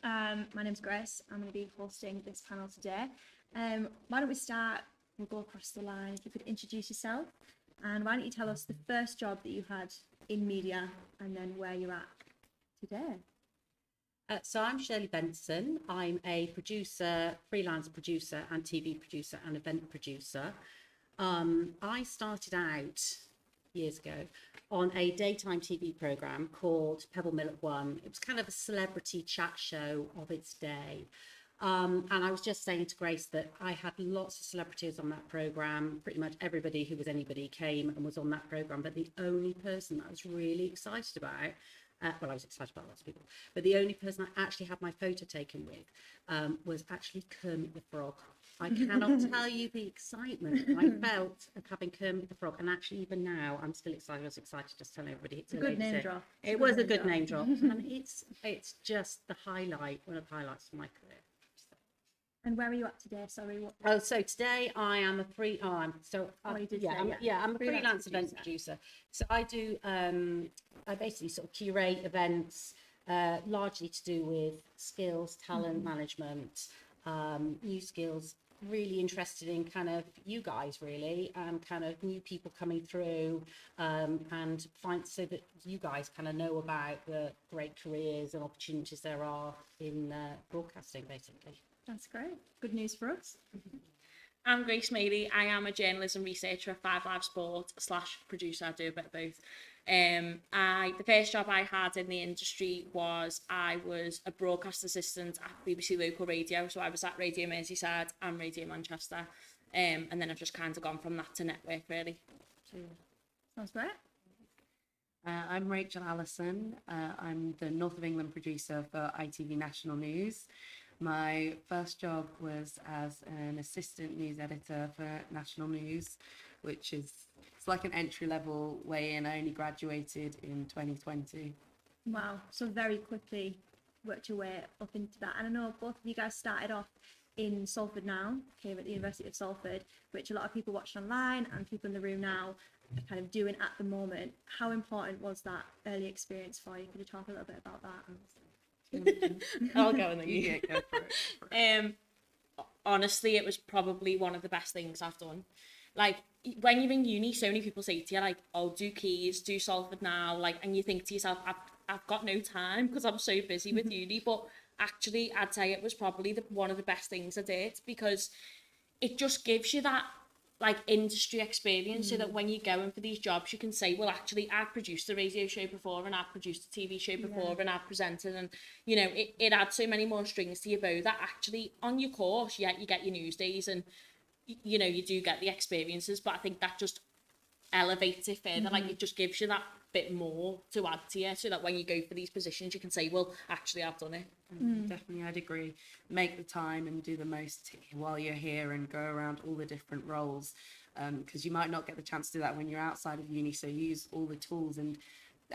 My name's Grace. I'm going to be hosting this panel today. Why don't we start? We'll go across the line. If you could introduce yourself, and why don't you tell us the first job that you had in media, and then where you're at today? So I'm Shirley Benson. I'm a producer, freelance producer and TV producer and event producer. I started out years ago on a daytime TV programme called Pebble Mill at One. It was kind of a celebrity chat show of its day. And I was just saying to Grace that I had lots of celebrities on that programme. Pretty much everybody who was anybody came and was on that programme. But the only person that I was really excited about, I was excited about lots of people, but the only person I actually had my photo taken with was actually Kermit the Frog. I cannot tell you the excitement I felt of having Kermit the Frog. And actually, even now, I'm still excited. I was excited just telling everybody. It's a good name drop. It was a good name drop. And it's just the highlight, one of the highlights of my career. And where are you at today? Sorry. So today I am a I'm a freelance event producer. So I do, I basically sort of curate events, largely to do with skills, talent management, new skills, really interested in kind of you guys really, kind of new people coming through, and so that you guys kind of know about the great careers and opportunities there are in broadcasting, basically. That's great. Good news for us. I'm Grace Mary. I am a journalism researcher at 5Live Sport / producer. I do a bit of both. The first job I had in the industry was I was a broadcast assistant at BBC Local Radio. So I was at Radio Merseyside and Radio Manchester. And then I've just kind of gone from that to network, really. So, sounds great. I'm Rachel Allison. I'm the North of England producer for ITV National News. My first job was as an assistant news editor for National News, which it's like an entry-level way in. I only graduated in 2020. Wow, so very quickly worked your way up into that. And I know both of you guys started off in Salford now, here at the University of Salford, which a lot of people watching online and people in the room now are kind of doing at the moment. How important was that early experience for you? Could you talk a little bit about that? I'll go and then You go for it. Honestly, it was probably one of the best things I've done. Like, when you're in uni, so many people say to you, like, oh, do Quays, do Salford now, like, and you think to yourself, I've got no time because I'm so busy with uni. But actually, I'd say it was probably one of the best things I did, because it just gives you that, like, industry experience, so that when you're going for these jobs, you can say, well, actually, I've produced a radio show before, and I've produced a TV show before, and I've presented, and, you know, it adds so many more strings to your bow that actually on your course, you get your news days, and, you know, you do get the experiences, but I think that just elevates it further. Like, it just gives you that bit more to add to you, so that when you go for these positions, you can say, well, actually, I've done it. Definitely, I'd agree. Make the time and do the most while you're here, and go around all the different roles, because you might not get the chance to do that when you're outside of uni. So use all the tools, and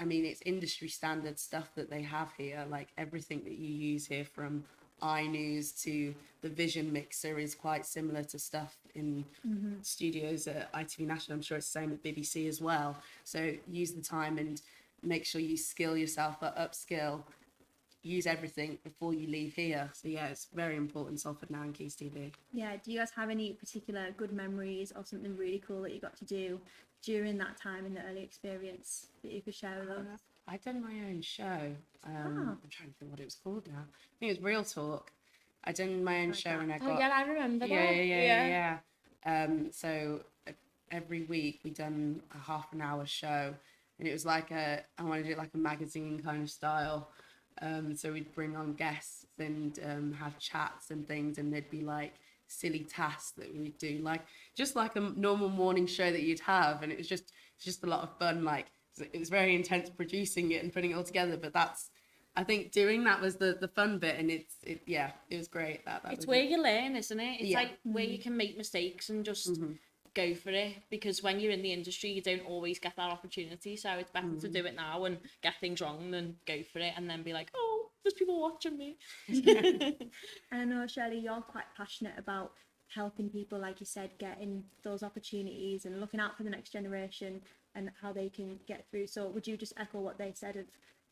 I mean, it's industry standard stuff that they have here. Like, everything that you use here, from iNews to the Vision mixer, is quite similar to stuff in studios at ITV National. I'm sure it's the same at BBC as well. So use the time and make sure you skill yourself up, upskill. Use everything before you leave here. So yeah, it's very important, Salford now and Quays TV. Yeah, do you guys have any particular good memories or something really cool that you got to do during that time in the early experience that you could share with us? I've done my own show. I'm trying to think what it was called now. I think it was Real Talk. I done my own show, and I got... Oh, yeah, I remember that. Yeah. So every week we done a half an hour show, and it was like I wanted to do it like a magazine kind of style. So we'd bring on guests and have chats and things, and there'd be like silly tasks that we'd do, like just like a normal morning show that you'd have, and it was just a lot of fun. Like, it was very intense producing it and putting it all together, but I think doing that was the fun bit, and it was great. It's where you learn, isn't it? It's like where you can make mistakes and just go for it, because when you're in the industry, you don't always get that opportunity. So it's better to do it now and get things wrong than go for it and then be like, oh, there's people watching me. And I know, Shirley, you're quite passionate about helping people, like you said, getting those opportunities and looking out for the next generation and how they can get through. So would you just echo what they said of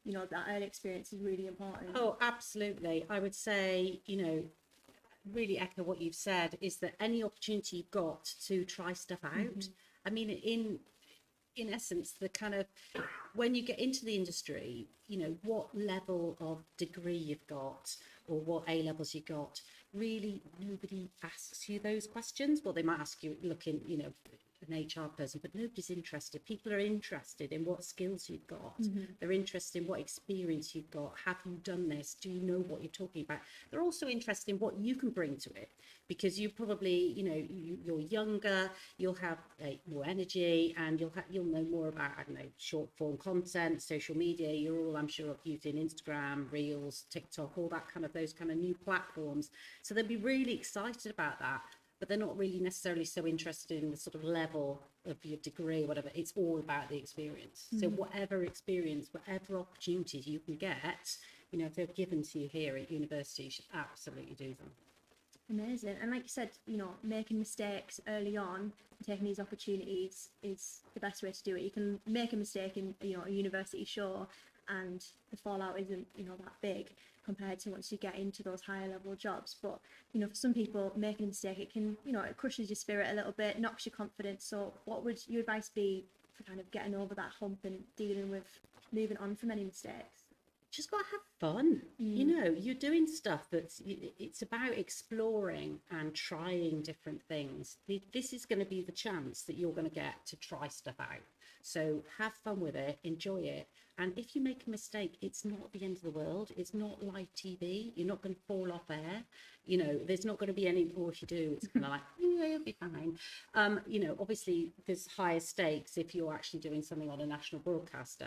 you know, that early experience is really important. Oh, absolutely. I would say, you know, really echo what you've said, is that any opportunity you've got to try stuff out. I mean, in essence, the kind of, when you get into the industry, you know, what level of degree you've got or what A levels you got, really nobody asks you those questions. Well, they might ask you, looking, you know, an HR person, but nobody's interested. People are interested in what skills you've got. They're interested in what experience you've got. Have you done this? Do you know what you're talking about? They're also interested in what you can bring to it, because you probably, you know, you're younger, you'll have more energy, and you'll know more about, I don't know, short form content, social media. You're all, I'm sure, using Instagram, Reels, TikTok, all that kind of, those kind of new platforms. So they'll be really excited about that. But they're not really necessarily so interested in the sort of level of your degree or whatever. It's all about the experience. So whatever experience, whatever opportunities you can get, you know, if they're given to you here at university, you should absolutely do them. Amazing. And like you said, you know, making mistakes early on, taking these opportunities is the best way to do it. You can make a mistake in, you know, a university, sure, and the fallout isn't, you know, that big compared to once you get into those higher level jobs. But, you know, for some people, making a mistake, it can, you know, it crushes your spirit a little bit, knocks your confidence. So what would your advice be for kind of getting over that hump and dealing with moving on from any mistakes? Just got to have fun. You know, you're doing stuff it's about exploring and trying different things. This is going to be the chance that you're going to get to try stuff out. So have fun with it, enjoy it. And if you make a mistake, it's not the end of the world. It's not live TV. You're not going to fall off air. You know, there's not going to be any, or if you do, it's kind of like, yeah, you'll be fine. You know, obviously there's higher stakes if you're actually doing something on a national broadcaster.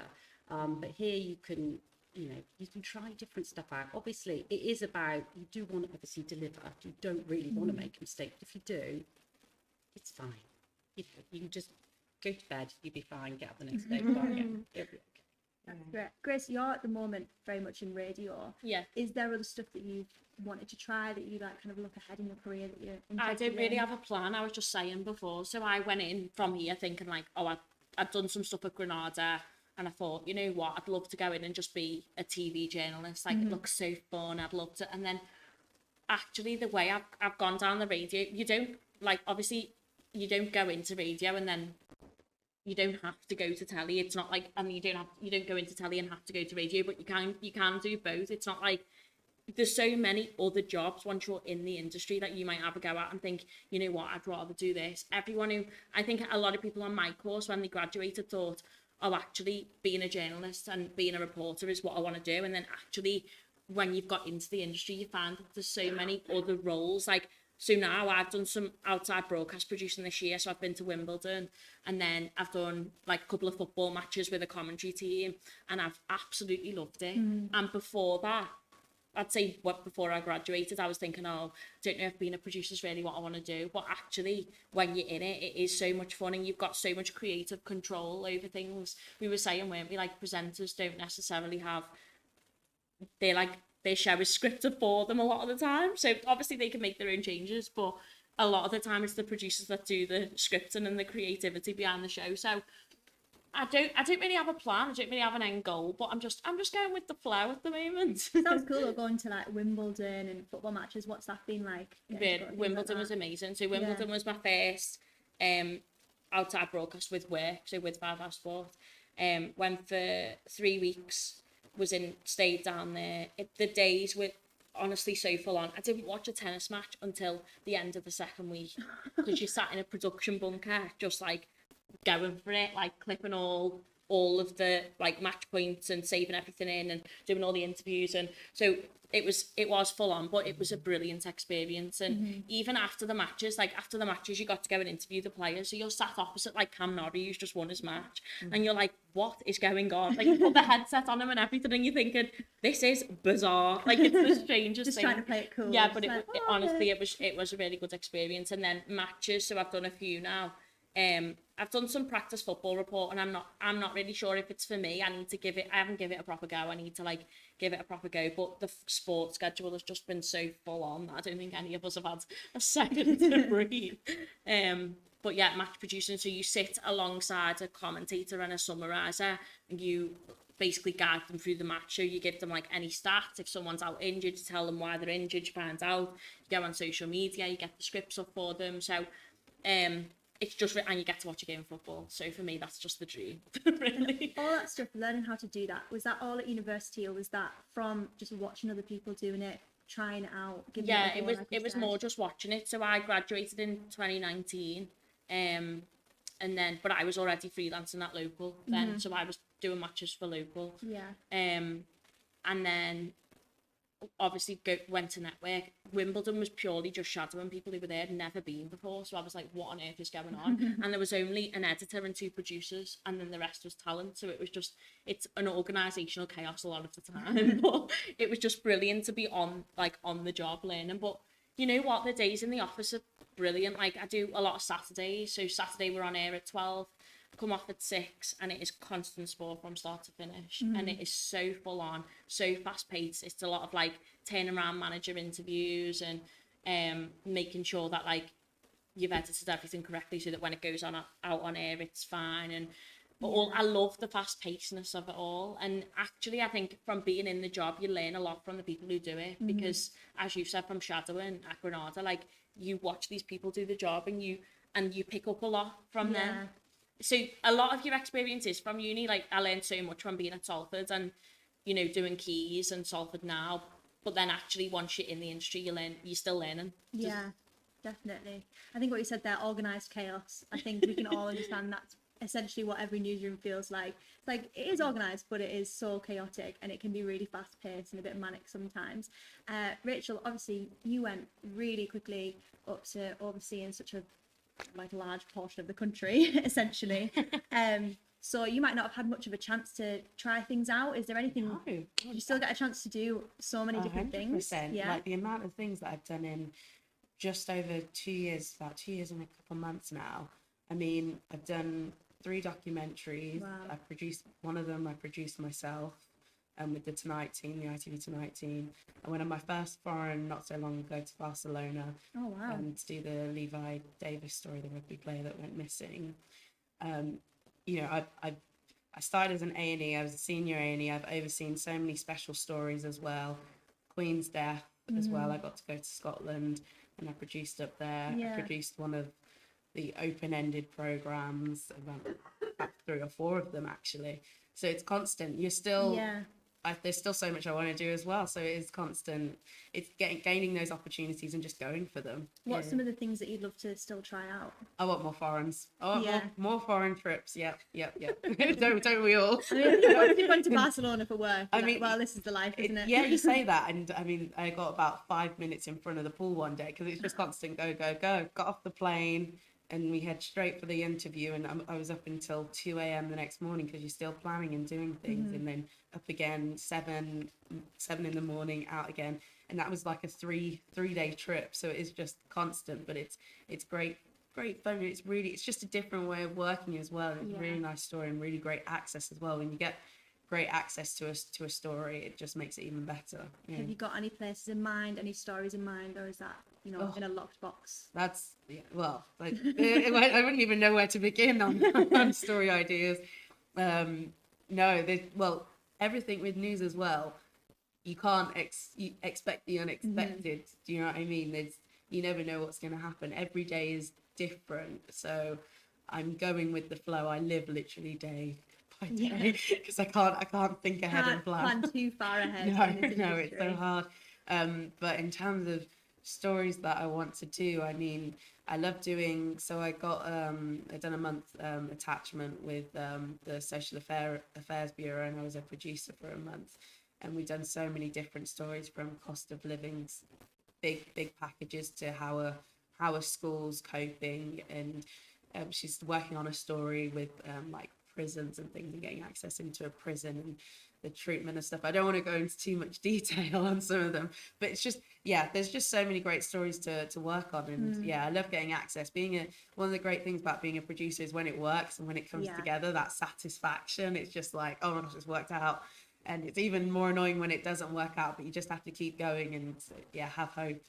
But here you can, you know, you can try different stuff out. Obviously, it is about, you do want to obviously deliver. You don't really want to make a mistake. But if you do, it's fine. You know, you can just go to bed, you'll be fine, get up the next day, try again. It'll be okay. That's great. Grace, you're at the moment very much in radio. Yeah. Is there other stuff that you've wanted to try, that you like kind of look ahead in your career that you're I interested don't really in? have a plan. I was just saying before. So I went in from here thinking like, oh, I'd done some stuff at Granada, and I thought, you know what, I'd love to go in and just be a TV journalist. Like, it looks so fun. I'd love to. And then actually the way I've gone down the radio, you don't, like, obviously you don't go into radio and then you don't have to go to telly. It's not like, and you don't go into telly and have to go to radio, but you can do both. It's not like, there's so many other jobs once you're in the industry that you might have a go at and think, you know what, I'd rather do this. I think a lot of people on my course when they graduated thought, oh, actually being a journalist and being a reporter is what I want to do. And then actually when you've got into the industry, you find that there's so many other roles. Like, so now I've done some outside broadcast producing this year. So I've been to Wimbledon, and then I've done like a couple of football matches with a commentary team, and I've absolutely loved it. And before that, I'd say before I graduated, I was thinking, oh, I don't know if being a producer is really what I want to do. But actually, when you're in it, it is so much fun, and you've got so much creative control over things. We were saying, weren't we, like, presenters don't necessarily have, their show is scripted for them a lot of the time. So obviously they can make their own changes, but a lot of the time it's the producers that do the scripting and the creativity behind the show. So I don't really have a plan. I don't really have an end goal, but I'm just going with the flow at the moment. Sounds cool though, going to like Wimbledon and football matches. What's that been like? Wimbledon was amazing. So Wimbledon was my first outside broadcast with work, so with 5 Hour Sport. Went for 3 weeks, stayed down there. The days were honestly so full on. I didn't watch a tennis match until the end of the second week, because you sat in a production bunker just like going for it, like clipping all of the like match points and saving everything in and doing all the interviews. And so it was full on, but it was a brilliant experience. And even after the matches you got to go and interview the players. So you're sat opposite like Cam Norrie, who's just won his match, and you're like, what is going on? Like, you put the headset on him and everything, and you're thinking, this is bizarre. Like, it's the strangest just thing. trying to play it cool. Yeah, but honestly, it was a really good experience. And then matches, so I've done a few now. I've done some practice football report, and I'm not really sure if it's for me. I haven't given it a proper go. I need to like give it a proper go. But the sports schedule has just been so full on that I don't think any of us have had a second to breathe. But yeah, match producing. So you sit alongside a commentator and a summariser, and you basically guide them through the match. So you give them like any stats. If someone's out injured, you tell them why they're injured, you find out. You go on social media, you get the scripts up for them. So it's just, and you get to watch a game of football. So for me, that's just the dream, really. All that stuff, learning how to do that, was that all at university, or was that from just watching other people doing it, trying it out? Yeah, it was more just watching it. So I graduated in 2019, and then, but I was already freelancing at local then, so I was doing matches for local. Yeah. And then obviously went to network. Wimbledon was purely just shadowing people who were there, had never been before. So I was like, what on earth is going on? And there was only an editor and 2 producers, and then the rest was talent. So it was just, it's an organisational chaos a lot of the time. But it was just brilliant to be on the job learning. But you know what? The days in the office are brilliant. Like I do a lot of Saturdays. So Saturday we're on air at 12. Come off at 6, and it is constant sport from start to finish, and it is so full on, so fast paced. It's a lot of like turning around manager interviews and making sure that like you've edited everything correctly so that when it goes on out on air it's fine. And I love the fast pacedness of it all. And actually I think from being in the job you learn a lot from the people who do it, because as you said, from shadowing at Granada, like you watch these people do the job and you pick up a lot from them. So a lot of your experience is from uni. Like I learned so much from being at Salford and, you know, doing Quays and Salford now. But then actually once you're in the industry, you're still learning. Yeah, definitely. I think what you said there, organised chaos. I think we can all understand that's essentially what every newsroom feels like. It's like, it is organised, but it is so chaotic, and it can be really fast paced and a bit manic sometimes. Rachel, obviously you went really quickly up to overseeing such a large portion of the country, essentially. So you might not have had much of a chance to try things out. Is there anything you still get a chance to do so many different 100%. things? Yeah. Like the amount of things that I've done in just over 2 years, about 2 years and a couple of months now. I mean, I've done 3 documentaries. Wow. I produced one of them. I produced myself, with the Tonight team, the ITV Tonight team. I went on my first foreign not so long ago to Barcelona. Oh wow. To do the Levi Davis story, the rugby player that went missing. You know, I started as an A&E. I was a senior A&E. I've overseen so many special stories as well. Queen's death as well. I got to go to Scotland and I produced up there. Yeah. I produced one of the open-ended programs, about 3 or 4 of them actually. So it's constant. You're still there's still so much I want to do as well. So it is constant. It's gaining those opportunities and just going for them. What's some of the things that you'd love to still try out? I want more foreigns. I want more foreign trips. Yep. don't we all? I mean, if you went to Barcelona for work, I mean, well, this is the life, isn't it? Yeah, you say that, and I mean, I got about 5 minutes in front of the pool one day because it's just constant go. Got off the plane, and we head straight for the interview, and I was up until 2 a.m. the next morning because you're still planning and doing things, and then up again 7 in the morning, out again, and that was like a three-day trip. So it is just constant, but it's great fun. It's just a different way of working as well. It's a really nice story and really great access as well. When you get great access to a story, it just makes it even better. Yeah. Have you got any places in mind, any stories in mind, or is that, you know, in a locked box? That's well, like I wouldn't even know where to begin on story ideas. No, everything with news as well. You can't expect the unexpected. Do you know what I mean? You never know what's going to happen. Every day is different, so I'm going with the flow. I live literally day by day because I can't think ahead and plan too far ahead. No, it's so hard. But in terms of stories that I want to do, I mean, I love doing. So I done a month attachment with the Social Affairs Bureau, and I was a producer for a month, and we've done so many different stories, from cost of living, big packages, to how are schools coping, and she's working on a story with like prisons and things, and getting access into a prison and the treatment and stuff. I don't want to go into too much detail on some of them, but it's just, there's just so many great stories to work on, and I love getting access. One of the great things about being a producer is when it works and when it comes together, that satisfaction. It's just like, oh my gosh, it's worked out. And it's even more annoying when it doesn't work out, but you just have to keep going and have hope.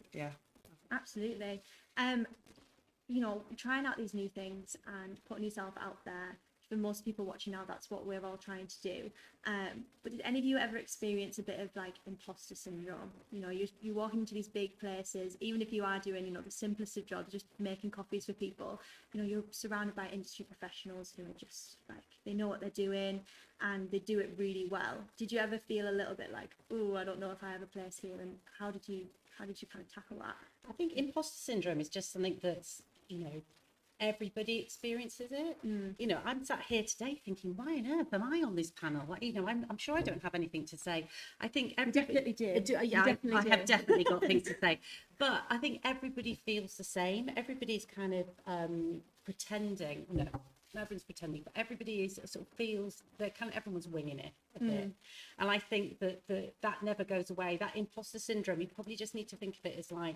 Absolutely. You know, trying out these new things and putting yourself out there, for most people watching now, that's what we're all trying to do. But did any of you ever experience a bit of like imposter syndrome? You know, you're walking into these big places, even if you are doing, you know, the simplest of jobs, just making coffees for people, you know, you're surrounded by industry professionals who are just like, they know what they're doing and they do it really well. Did you ever feel a little bit like, oh, I don't know if I have a place here? And how did you kind of tackle that? I think imposter syndrome is just something that's, you know, everybody experiences it. You know, I'm sat here today thinking, why on earth am I on this panel? Like, you know, I'm sure I don't have anything to say. I think definitely do. Yeah, Definitely I have definitely got things to say. But I think everybody feels the same. Everybody's kind of pretending. No, everyone's pretending, but everybody is sort of feels that kind of everyone's winging it a bit. And I think that that never goes away. That imposter syndrome, you probably just need to think of it as like,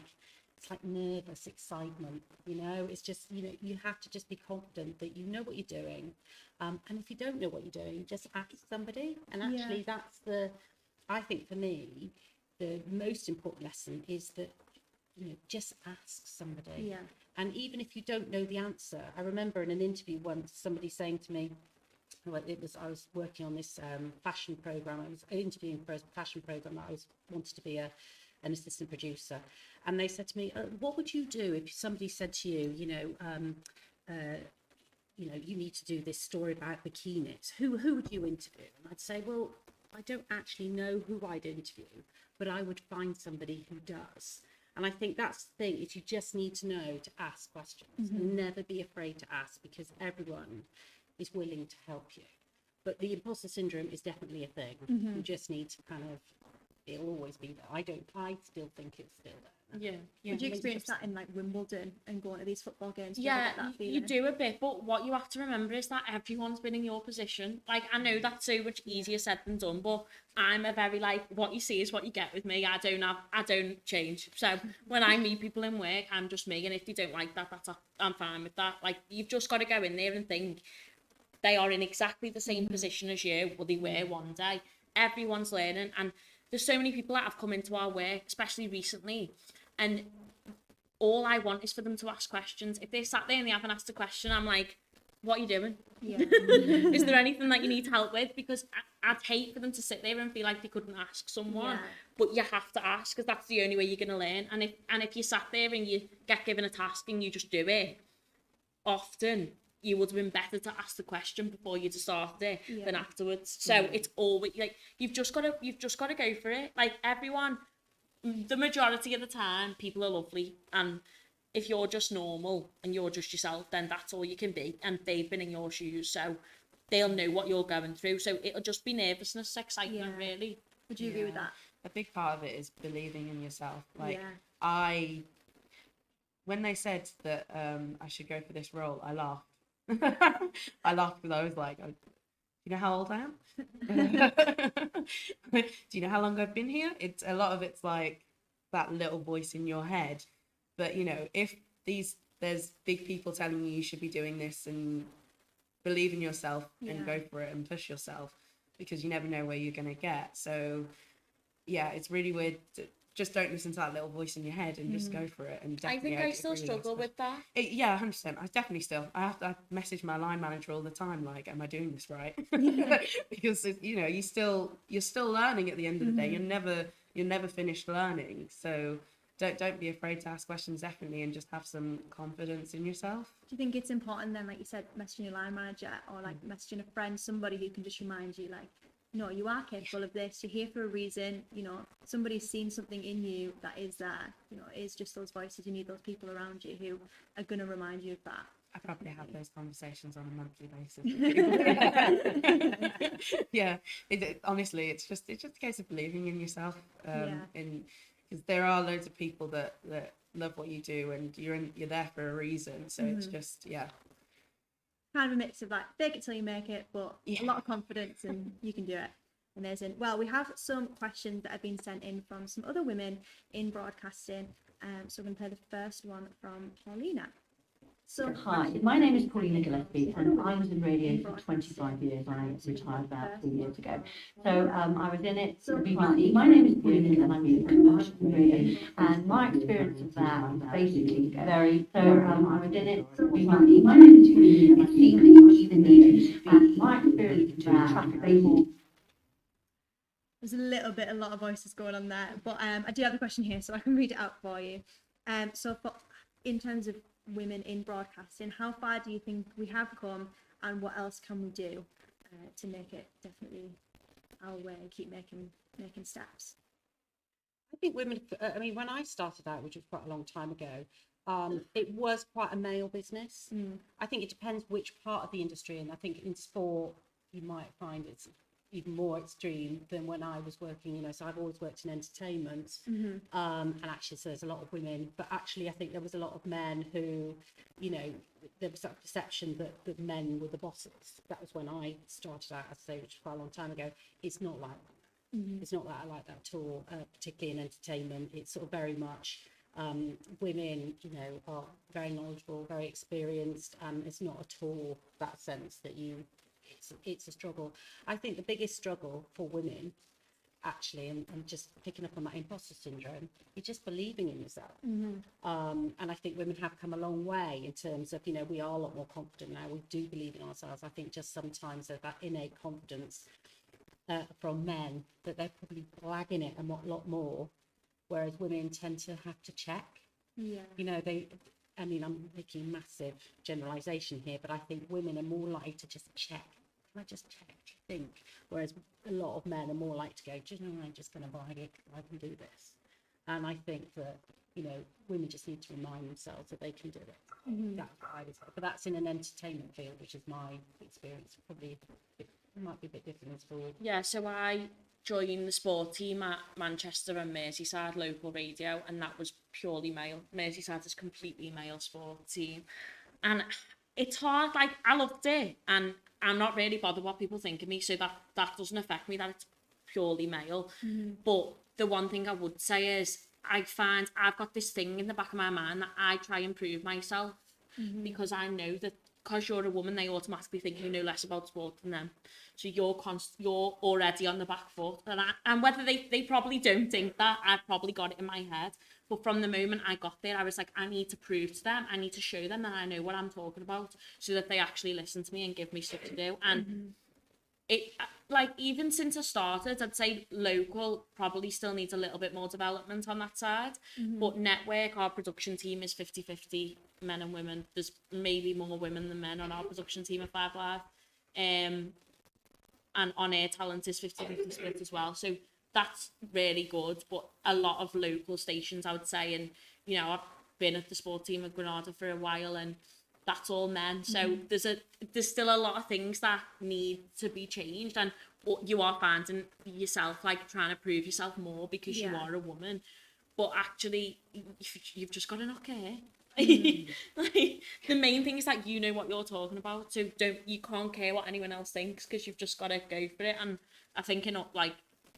it's like nervous excitement, you know. It's just, you know, you have to just be confident that you know what you're doing, and if you don't know what you're doing, just ask somebody. And actually that's I think for me the most important lesson is that, you know, just ask somebody. And even if you don't know the answer, I remember in an interview once somebody saying to me, well, I was working on this fashion program. I was interviewing for a fashion program that I wanted to be an assistant producer, and they said to me, what would you do if somebody said to you, you know, you need to do this story about bikinis, who would you interview? And I'd say, well, I don't actually know who I'd interview, but I would find somebody who does. And I think that's the thing, is you just need to know to ask questions and never be afraid to ask, because everyone is willing to help you. But the imposter syndrome is definitely a thing. You just need to kind of, it'll always be there. I still think it's still there. Did you experience that in like Wimbledon and going to these football games? You do a bit, but what you have to remember is that everyone's been in your position. Like, I know that's so much easier said than done, but I'm a very like, what you see is what you get with me. I don't change. So when I meet people in work, I'm just me, and if they don't like that, I'm fine with that. Like, you've just got to go in there and think they are in exactly the same position as you, or they were one day. Everyone's learning, and there's so many people that have come into our work, especially recently, and all I want is for them to ask questions. If they sat there and they haven't asked a question, I'm like, what are you doing? Is there anything that you need help with? Because I'd hate for them to sit there and feel like they couldn't ask someone. But you have to ask, because that's the only way you're going to learn. And if you sat there and you get given a task and you just do it, often you would have been better to ask the question before you started it than afterwards. So it's always like, you've just got to go for it. Like, everyone, the majority of the time, people are lovely, and if you're just normal and you're just yourself, then that's all you can be, and they've been in your shoes, so they'll know what you're going through. So it'll just be nervousness, excitement, really. Would you agree with that? A big part of it is believing in yourself. Like, when they said that I should go for this role, I laughed. I laughed because I was like, do you know how old I am? Do you know how long I've been here? It's a lot of it's like that little voice in your head. But, you know, if there's big people telling you should be doing this, and believe in yourself and go for it and push yourself, because you never know where you're going to get. So yeah, it's really weird. Just don't listen to that little voice in your head and just go for it. And I think I still struggle with that. Yeah, 100%. I definitely still. I message my line manager all the time, like, am I doing this right? Because, you know, you're still learning at the end of the day. You're never finished learning. So don't be afraid to ask questions, definitely, and just have some confidence in yourself. Do you think it's important then, like you said, messaging your line manager, or like messaging a friend, somebody who can just remind you, like, no, you are capable of this, you're here for a reason, you know, somebody's seen something in you that is there, you know, it is just those voices. You need those people around you who are going to remind you of that. I probably have those conversations on a monthly basis. Yeah, honestly, it's just a case of believing in yourself. And because there are loads of people that love what you do, and you're there for a reason. So it's just, kind of a mix of like fake it till you make it, but a lot of confidence, and you can do it. Amazing. Well, we have some questions that have been sent in from some other women in broadcasting. So we're going to play the first one from Paulina. So Hi, my name is Paulina Gillespie and I was in radio for 25 years. I retired about 3 years ago. So I was in it. My name is Paulina and I'm in commercial radio. And my experience of that is basically very, so I was in it. My name is Paulina and it seemed even needed. And my experience of that basically. There's a lot of voices going on there, but I do have a question here, so I can read it out for you. So in terms of women in broadcasting, how far do you think we have come, and what else can we do to make it definitely our way, keep making steps? I think women, I mean, when I started out, which was quite a long time ago, it was quite a male business. I think it depends which part of the industry, and I think in sport, you might find it's even more extreme than when I was working, you know, so I've always worked in entertainment, and actually so there's a lot of women, but actually I think there was a lot of men who, you know, there was that perception that men were the bosses. That was when I started out, as I say, which was quite a long time ago. It's not like that. It's not that I like that at all, particularly in entertainment. It's sort of very much women, you know, are very knowledgeable, very experienced, and it's not at all that sense that it's a struggle. I think the biggest struggle for women, actually, and just picking up on that imposter syndrome, is just believing in yourself. And I think women have come a long way in terms of, you know, we are a lot more confident now. We do believe in ourselves. I think just sometimes there's that innate confidence from men that they're probably blagging it a lot more, whereas women tend to have to check. You know, I mean, I'm making a massive generalisation here, but I think women are more likely to just check. Can I just check? Do you think? Whereas a lot of men are more likely to go, do you know, I'm just going to buy it. I can do this. And I think that, you know, women just need to remind themselves that they can do it. That's what I would say. But that's in an entertainment field, which is my experience. Probably it might be a bit different in sport. Yeah, so I joined the sport team at Manchester and Merseyside local radio, and that was purely male. Merseyside is completely male sport team. And it's hard, like, I loved it, and I'm not really bothered what people think of me, so that doesn't affect me, that it's purely male. But the one thing I would say is, I find I've got this thing in the back of my mind that I try and prove myself, because I know that because you're a woman, they automatically think you know less about sport than them. So you're already on the back foot. And whether they probably don't think that, I've probably got it in my head. But from the moment I got there, I was like, I need to prove to them, I need to show them that I know what I'm talking about, so that they actually listen to me and give me stuff to do. And it, like, even since I started, I'd say local probably still needs a little bit more development on that side. But network, our production team is 50-50 men and women. There's maybe more women than men on our production team at 5 Live. And on air talent is 50-50 split as well. So that's really good. But a lot of local stations, I would say, and, you know, I've been at the sport team at Granada for a while, and that's all men. So there's still a lot of things that need to be changed, and you are finding yourself, like, trying to prove yourself more because you are a woman. But actually, you've just got to not care. Like, the main thing is that you know what you're talking about, so you can't care what anyone else thinks, because you've just got to go for it. And I think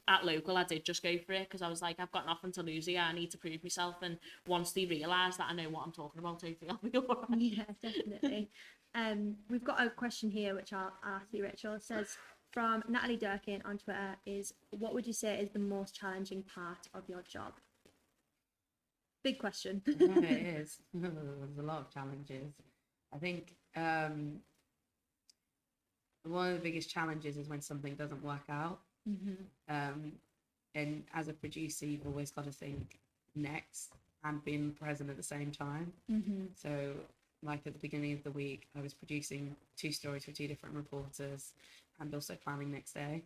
at local, I did just go for it, because I was like, I've got nothing to lose here, I need to prove myself. And once they realise that I know what I'm talking about, hopefully I'll be all right. Yeah, definitely. We've got a question here which I'll ask you, Rachel. It says, from Natalie Durkin on Twitter, what would you say is the most challenging part of your job? Big question. Yeah, it is. There's a lot of challenges. I think one of the biggest challenges is when something doesn't work out. And as a producer, you've always got to think next and being present at the same time. So, like, at the beginning of the week, I was producing 2 stories for 2 different reporters and also planning next day.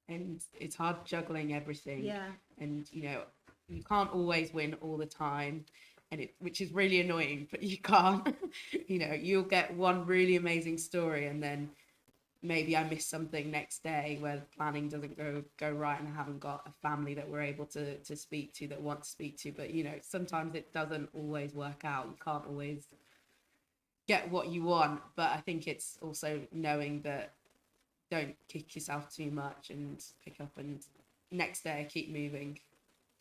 And it's hard juggling everything. And, you know, you can't always win all the time, and which is really annoying, but you can't. You know, you'll get one really amazing story, and then maybe I miss something next day where the planning doesn't go right, and I haven't got a family that we're able to speak to, that want to speak to. But, you know, sometimes it doesn't always work out. You can't always get what you want. But I think it's also knowing that don't kick yourself too much, and pick up and next day keep moving.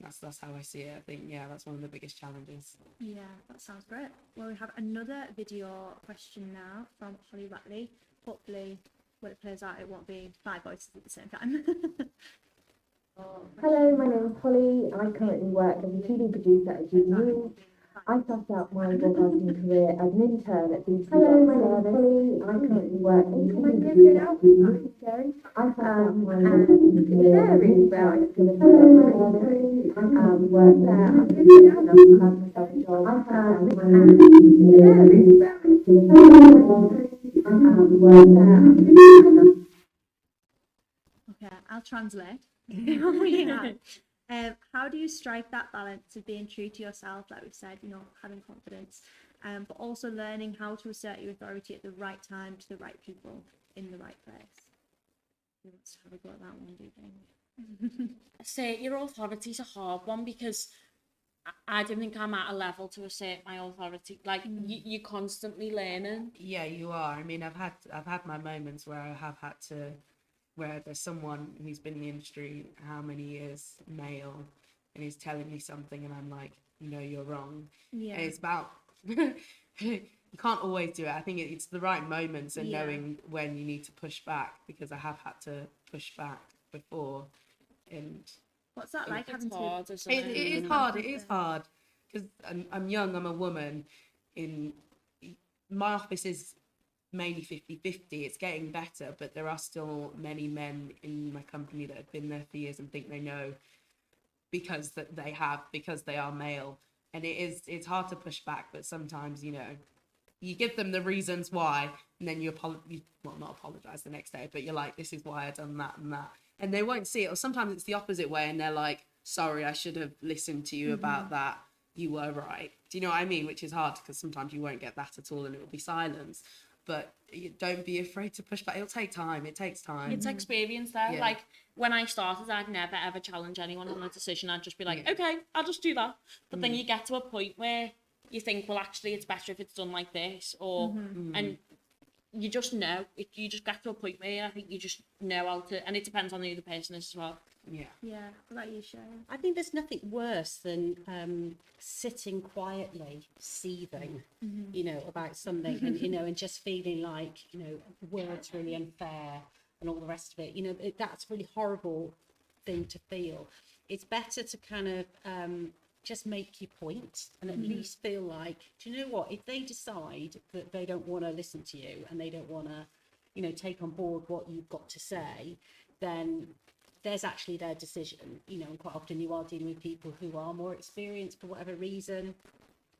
that's how I see it. I think, yeah, that's one of the biggest challenges. Yeah, that sounds great. Well, we have another video question now from Holly Ratley. Hopefully, when it plays out, it won't be 5 voices at the same time. Hello, my name is Holly. I currently work as a TV producer at GB News. I started out my broadcasting career as an intern at BBC. Hello, my name is Holly. I currently work as a TV producer at GB News. I started out my broadcasting career as an intern at BBC. Worked there. I'm good enough to have myself a job. I started out my broadcasting career as an intern at BBC. Worked there. I'm good enough. Okay, I'll translate. How do you strike that balance of being true to yourself, like we've said, having confidence, but also learning how to assert your authority at the right time to the right people in the right place? Who wants to have a go at that one, do you think? Assert your authority is a hard one, because I don't think I'm at a level to assert my authority. Like, you're constantly learning. Yeah, you are. I mean, I've had my moments where I have had to, where there's someone who's been in the industry how many years, male, and he's telling me something and I'm like, no, you're wrong. Yeah. And it's about you can't always do it. I think it's the right moments and knowing when you need to push back, because I have had to push back before. And What's that like, having to... Hard, isn't it is hard. It is hard, because I'm young, I'm a woman. In my office is mainly 50-50. It's getting better, but there are still many men in my company that have been there for years and think they know because they are male. And it's hard to push back, but sometimes, you give them the reasons why, and then not apologize the next day, but you're like, this is why I done that and that, and they won't see it. Or sometimes it's the opposite way, and they're like, sorry, I should have listened to you about that, you were right. Do you know what I mean? Which is hard, because sometimes you won't get that at all and it will be silence. But don't be afraid to push back. It'll take time. It takes time. It's experience there. Yeah. Like, when I started, I'd never ever challenge anyone on a decision. I'd just be like, okay, I'll just do that. But then you get to a point where you think, well, actually, it's better if it's done like this, or and you just know. You just get to a point where I think you just know how to, and it depends on who the person is as well. Yeah. What about you, Sharon? I think there's nothing worse than sitting quietly, seething, about something, and and just feeling like the world's really unfair and all the rest of it. That's a really horrible thing to feel. It's better to kind of just make your point and at least feel like, do you know what? If they decide that they don't want to listen to you and they don't want to, take on board what you've got to say, then there's actually their decision, and quite often you are dealing with people who are more experienced for whatever reason,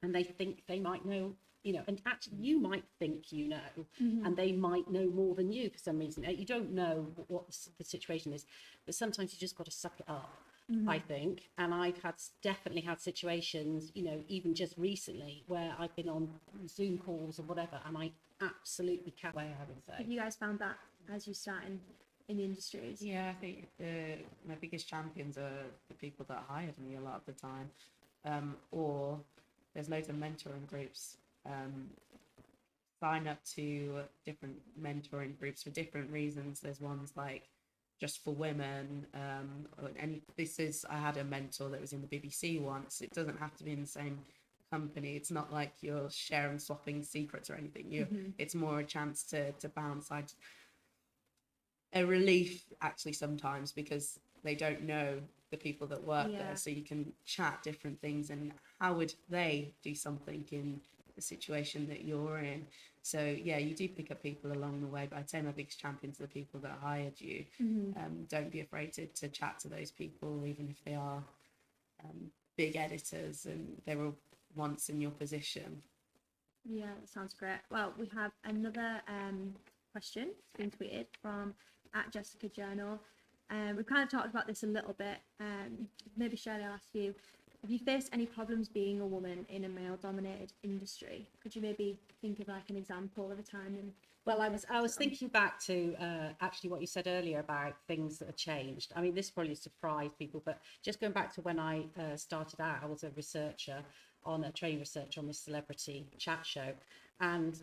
and they think they might know, and actually you might think and they might know more than you for some reason. You don't know what the situation is, but sometimes you just got to suck it up, I think. And I've definitely had situations, even just recently, where I've been on Zoom calls or whatever, and I absolutely can't wear, I would say. Have you guys found that as you start in the industries? Yeah, I think my biggest champions are the people that hired me a lot of the time, or there's loads of mentoring groups. Sign up to different mentoring groups for different reasons. There's ones like just for women, and I had a mentor that was in the BBC once. It doesn't have to be in the same company. It's not like you're sharing, swapping secrets or anything. It's more a chance to bounce. A relief, actually, sometimes, because they don't know the people that work there, so you can chat different things and how would they do something in the situation that you're in. So you do pick up people along the way, but I'd say my biggest champions are the people that hired you. Don't be afraid to chat to those people, even if they are big editors and they were once in your position. Yeah, that sounds great. Well, we have another question. It's been tweeted from @JessicaJournal. We've kind of talked about this a little bit. Maybe Shirley, I'll ask you, have you faced any problems being a woman in a male-dominated industry? Could you maybe think of like an example of a time? Well, I was thinking back to actually what you said earlier about things that have changed. I mean, this probably surprised people, but just going back to when I started out, I was a training researcher on this celebrity chat show, and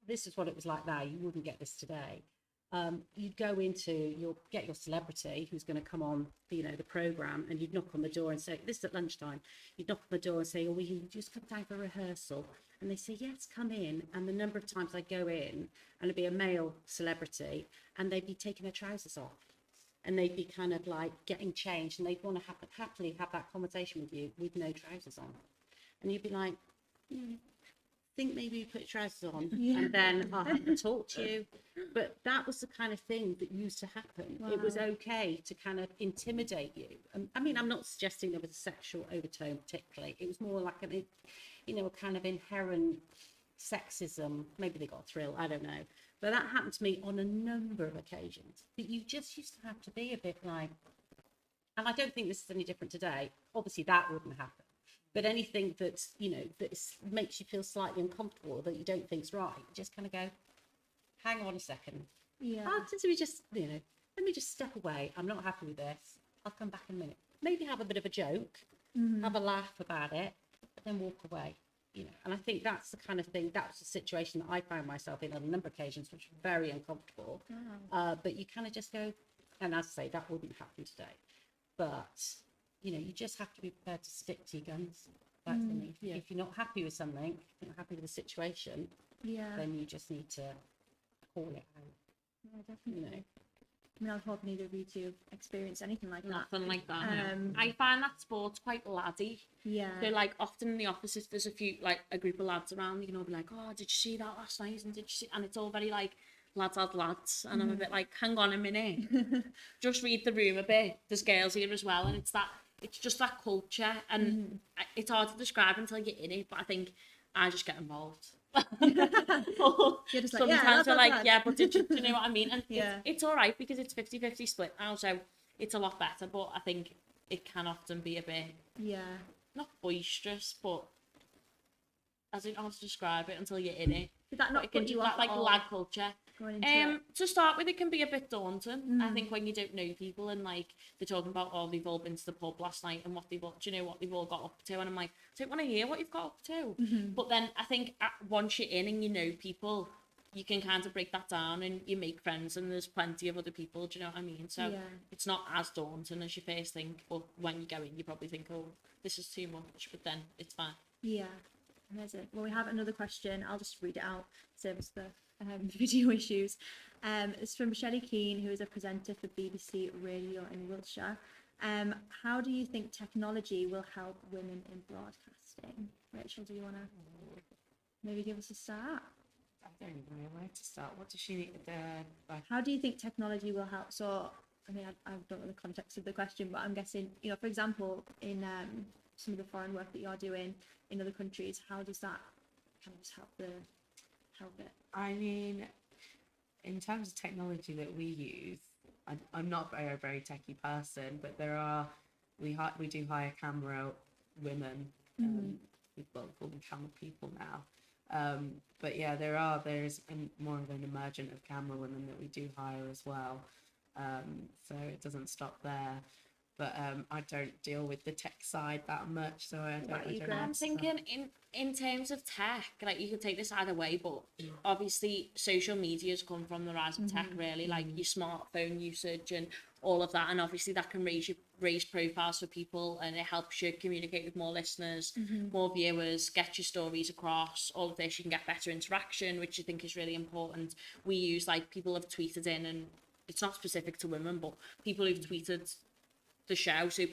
this is what it was like now. You wouldn't get this today. you'd go into, you'll get your celebrity who's going to come on, you know, the program, and you'd knock on the door and say, this is at lunchtime, you'd knock on the door and say, oh, will you just come down for rehearsal? And they say, yes, come in. And the number of times I go in, and it'd be a male celebrity, and they'd be taking their trousers off, and they'd be kind of like getting changed, and they'd want to happily have that conversation with you with no trousers on. And you'd be like, think maybe you put your trousers on, and then I'll have to talk to you. But that was the kind of thing that used to happen. It was okay to kind of intimidate you. I mean, I'm not suggesting there was a sexual overtone particularly. It was more like a kind of inherent sexism. Maybe they got a thrill, I don't know. But that happened to me on a number of occasions. But you just used to have to be a bit like, and I don't think this is any different today. Obviously, that wouldn't happen. But anything that, you know, makes you feel slightly uncomfortable, that you don't think's right, you just kind of go, hang on a second. Yeah. Since we just, you know, let me just step away. I'm not happy with this. I'll come back in a minute. Maybe have a bit of a joke, have a laugh about it, but then walk away. You know, and I think that's the kind of thing, that's the situation that I found myself in on a number of occasions, which was very uncomfortable. But you kind of just go, and as I say, that wouldn't happen today. But, you know, you just have to be prepared to stick to your guns. That's the thing. If you're not happy with something, if you're not happy with the situation, then you just need to call it out. Yeah, definitely. You know. I mean, I was hoping either of you to experience anything like that. Nothing like that. I find that sport's quite laddie. Yeah. So like often in the office, if there's a group of lads around, you can all be like, oh, did you see that last night? And did you see? And it's all very like lads, and I'm a bit like, hang on a minute, just read the room a bit. There's girls here as well, and it's just that culture, and it's hard to describe until you're in it. But I think I just get involved. You're just like, sometimes we're like, bad. yeah, but do you know what I mean? And Yeah. it's all right because it's 50-50 split now, so it's a lot better. But I think it can often be a bit not boisterous, but I don't know how to describe it until you're in it. Did that not It can put do you that off like at all lad culture. going into it? To start with, it can be a bit daunting. I think when you don't know people and like they're talking about, oh, they've all been to the pub last night and do you know what they've all got up to? And I'm like, I don't want to hear what you've got up to. But then I think once you're in and you know people, you can kind of break that down and you make friends, and there's plenty of other people. Do you know what I mean? So it's not as daunting as you first think. But when you go in, you probably think, oh, this is too much. But then it's fine. Yeah. Amazing. Well, we have another question. I'll just read it out. Save us the video issues. It's from Shelley Keane, who is a presenter for BBC Radio in Wiltshire. How do you think technology will help women in broadcasting? Rachel, do you want to maybe give us a start? I don't even know where to start. What does she need? How do you think technology will help? So, I mean, I don't know the context of the question, but I'm guessing, you know, for example, in some of the foreign work that you're doing in other countries, how does that kind of just help it? I mean, in terms of technology that we use, I'm not a very techie person, but we do hire camera women. We've got call them camera people now. But yeah, there's more of an emergent of camera women that we do hire as well. So it doesn't stop there. But I don't deal with the tech side that much, so I don't know. I'm thinking in terms of tech, like you could take this either way, but obviously social media's come from the rise of tech, really, like your smartphone usage and all of that, and obviously that can raise profiles for people, and it helps you communicate with more listeners, more viewers, get your stories across. All of this, you can get better interaction, which I think is really important. We use, like, people have tweeted in, and it's not specific to women, but people who've tweeted the show, so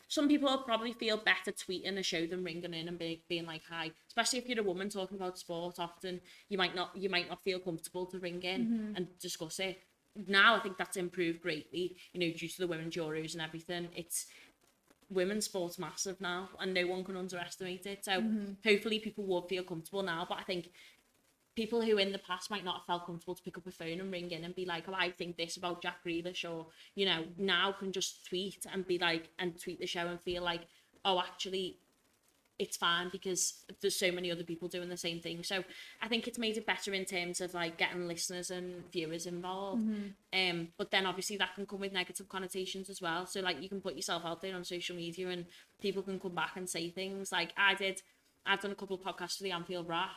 some people will probably feel better tweeting a show than ringing in and being like, hi, especially if you're a woman talking about sport. Often you might not feel comfortable to ring in and discuss it. Now I think that's improved greatly, you know, due to the women's Euros and everything. It's women's sport's massive now, and no one can underestimate it, so hopefully people will feel comfortable now. But I think people who in the past might not have felt comfortable to pick up a phone and ring in and be like, oh, I think this about Jack Grealish, or, you know, now can just tweet and be like, and tweet the show and feel like, oh, actually, it's fine because there's so many other people doing the same thing. So I think it's made it better in terms of like getting listeners and viewers involved. But then obviously that can come with negative connotations as well. So like you can put yourself out there on social media and people can come back and say things like I've done a couple of podcasts for the Anfield Rap.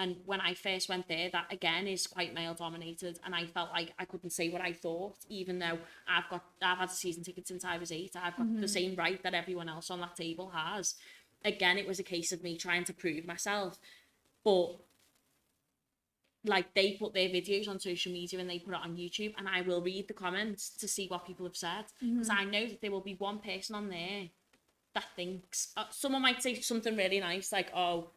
And when I first went there, that again is quite male dominated, and I felt like I couldn't say what I thought, even though I've had a season ticket since I was 8. I've got the same right that everyone else on that table has. Again, it was a case of me trying to prove myself, but like they put their videos on social media and they put it on YouTube, and I will read the comments to see what people have said, because I know that there will be one person on there that thinks someone might say something really nice like, oh,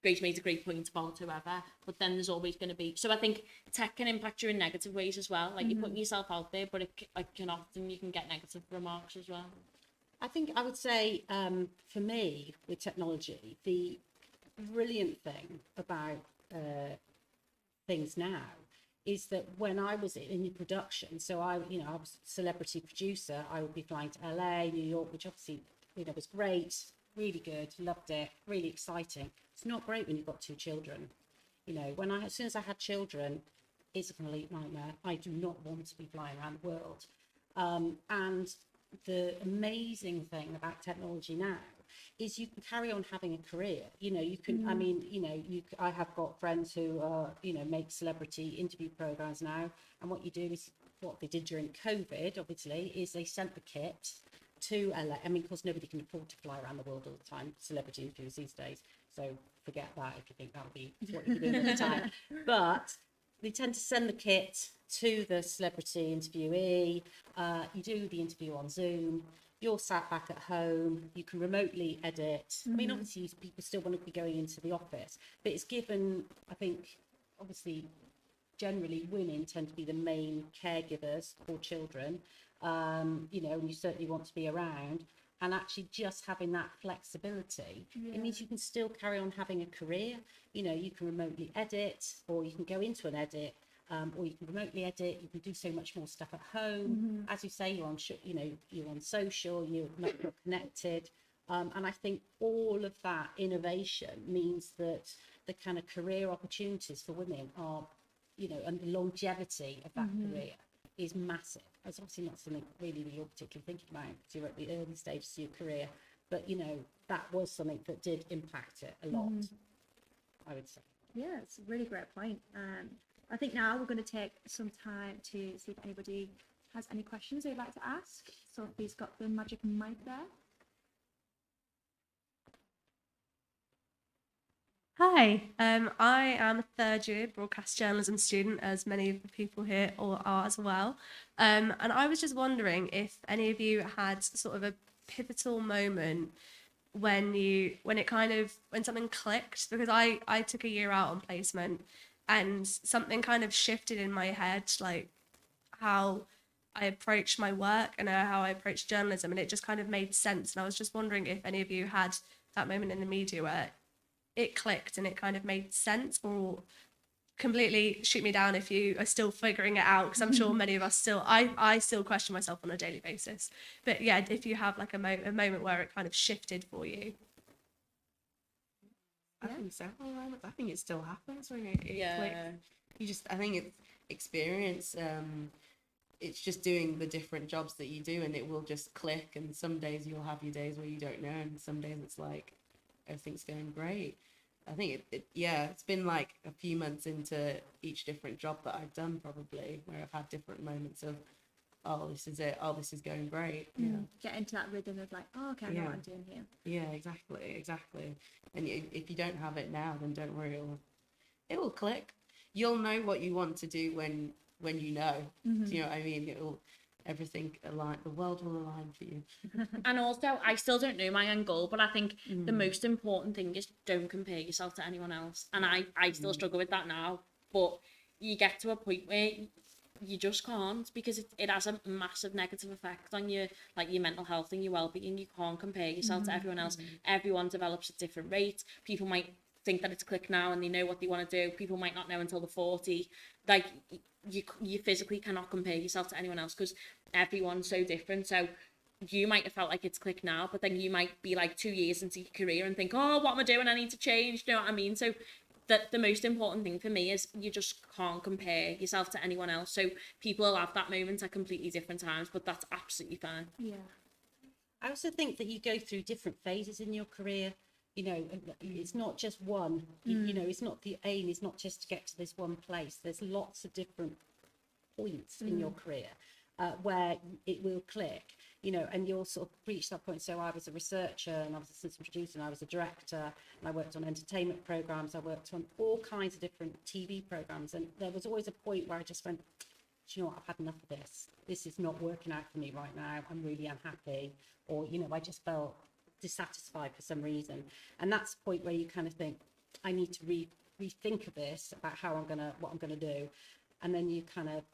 Grace made a great point about whoever, but then there's always going to be, so I think tech can impact you in negative ways as well, like you're putting yourself out there, but it can often, you can get negative remarks as well. I think I would say, for me, with technology, the brilliant thing about things now is that when I was in the production, so I was a celebrity producer, I would be flying to LA, New York, which obviously, was great, really good, loved it, really exciting. It's not great when you've got 2 children. As soon as I had children, it's a complete nightmare. I do not want to be flying around the world. And the amazing thing about technology now is you can carry on having a career. You can, I have got friends who make celebrity interview programs now, and what you do is what they did during COVID, obviously, is they sent the kit to LA. I mean, of course, nobody can afford to fly around the world all the time, celebrity interviews these days, so forget that if you think that'll be what you're doing all the time. But they tend to send the kit to the celebrity interviewee. You do the interview on Zoom. You're sat back at home. You can remotely edit. I mean, obviously, people still want to be going into the office, but it's given, I think, obviously, generally women tend to be the main caregivers for children, and you certainly want to be around. And actually just having that flexibility, it means you can still carry on having a career. You can remotely edit, or you can go into an edit, or you can remotely edit. You can do so much more stuff at home. As you say, you're on social, you're not connected. And I think all of that innovation means that the kind of career opportunities for women are, and the longevity of that career is massive. It's obviously not something really that you're particularly thinking about because you're at the early stages of your career, but that was something that did impact it a lot, I would say. Yeah, it's a really great point. I think now we're going to take some time to see if anybody has any questions they'd like to ask. Sophie's got the magic mic there. Hi, I am a 3rd year broadcast journalism student, as many of the people here all are as well. And I was just wondering if any of you had sort of a pivotal moment when something clicked, because I took a year out on placement and something kind of shifted in my head, like how I approached my work and how I approached journalism, and it just kind of made sense. And I was just wondering if any of you had that moment in the media where it clicked and it kind of made sense, or completely shoot me down if you are still figuring it out, because I'm sure many of us I still question myself on a daily basis. But yeah, if you have like a moment where it kind of shifted for you. I think several moments. I think it still happens when it clicks. I think it's experience. It's just doing the different jobs that you do, and it will just click. And some days you'll have your days where you don't know, and some days it's like everything's going great. I think it's been like a few months into each different job that I've done, probably, where I've had different moments of, oh, this is it, oh, this is going great. Get into that rhythm of like, oh, okay, I know what I'm doing here. Yeah, exactly. And if you don't have it now, then don't worry, it will click. You'll know what you want to do when you know. Do you know what I mean? Everything align, the world will align for you. And also, I still don't know my end goal, but I think the most important thing is don't compare yourself to anyone else. And I still struggle with that now, but you get to a point where you just can't, because it has a massive negative effect on your mental health and your well-being. You can't compare yourself to everyone else. Everyone develops at different rates. People might think that it's a click now and they know what they want to do. People might not know until they're 40. Like, you physically cannot compare yourself to anyone else because everyone's so different. So you might have felt like it's click now, but then you might be like 2 years into your career and think, oh, what am I doing? I need to change. Do you know what I mean? So the most important thing for me is you just can't compare yourself to anyone else. So people will have that moment at completely different times, but that's absolutely fine. Yeah. I also think that you go through different phases in your career. you know, it's not just one, you know, it's not, the aim is not just to get to this one place. There's lots of different points in your career where it will click, you know, and you'll sort of reach that point. So I was a researcher, and I was an assistant producer, and I was a director, and I worked on entertainment programs. I worked on all kinds of different TV programs, and there was always a point where I just went, do you know what, I've had enough of this. This is not working out for me right now. I'm really unhappy, or, you know, I just felt dissatisfied for some reason. And that's the point where you kind of think, I need to rethink of this, about what I'm gonna do. And then you kind of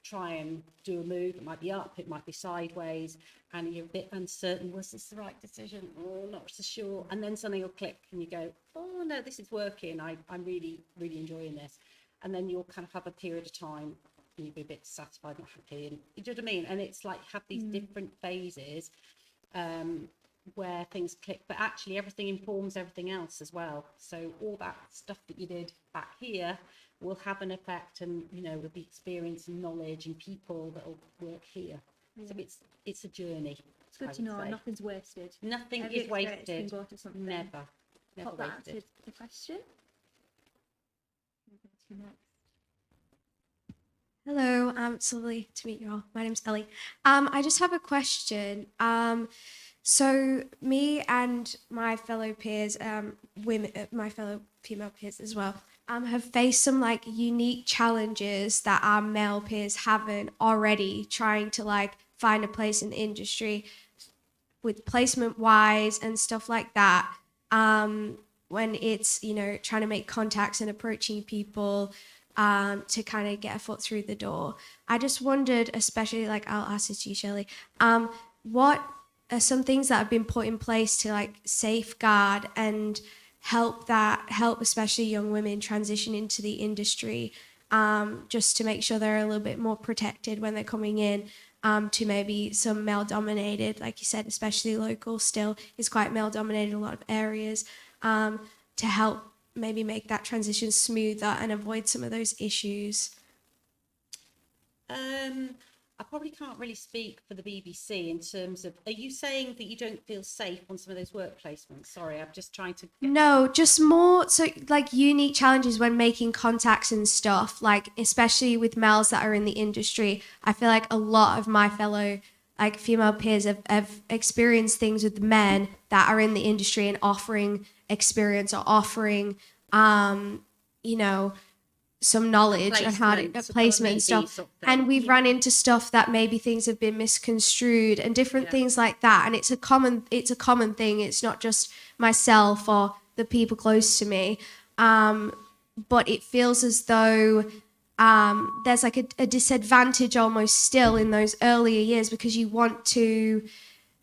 try and do a move. It might be up, it might be sideways, and you're a bit uncertain, was this the right decision? Oh, not so sure. And then something will click and you go, oh no, this is working. I'm really enjoying this. And then you'll kind of have a period of time and you'll be a bit dissatisfied, not happy, and you know what I mean? And it's like, have these different phases where things click, but actually everything informs everything else as well. So all that stuff that you did back here will have an effect, and, you know, with the experience and knowledge and people that will work here. So it's a journey. It's good to know nothing's wasted. Nothing Every is experience can wasted. go to something. Never Hope that wasted. answered the question. Hello, it's lovely to meet you all. My name's Ellie. I just have a question. So me and my fellow peers, my fellow female peers as well, have faced some like unique challenges that our male peers haven't already, trying to like find a place in the industry with placement wise and stuff like that. When it's, you know, trying to make contacts and approaching people to kind of get a foot through the door. I just wondered, especially, like, I'll ask this to you, Shelley, what are some things that have been put in place to like safeguard and help especially young women transition into the industry, just to make sure they're a little bit more protected when they're coming in to maybe some male dominated, like you said, especially local still is quite male dominated in a lot of areas, to help maybe make that transition smoother and avoid some of those issues? I probably can't really speak for the BBC in terms of, are you saying that you don't feel safe on some of those work placements? Sorry, I'm just trying to No, just more so like unique challenges when making contacts and stuff, like especially with males that are in the industry. I feel like a lot of my fellow like female peers have experienced things with men that are in the industry and offering experience or offering you know, some knowledge on how to placement and stuff. And we've run into stuff that maybe things have been misconstrued and different things like that. And it's a common thing. It's not just myself or the people close to me. But it feels as though there's like a disadvantage almost still in those earlier years, because you want to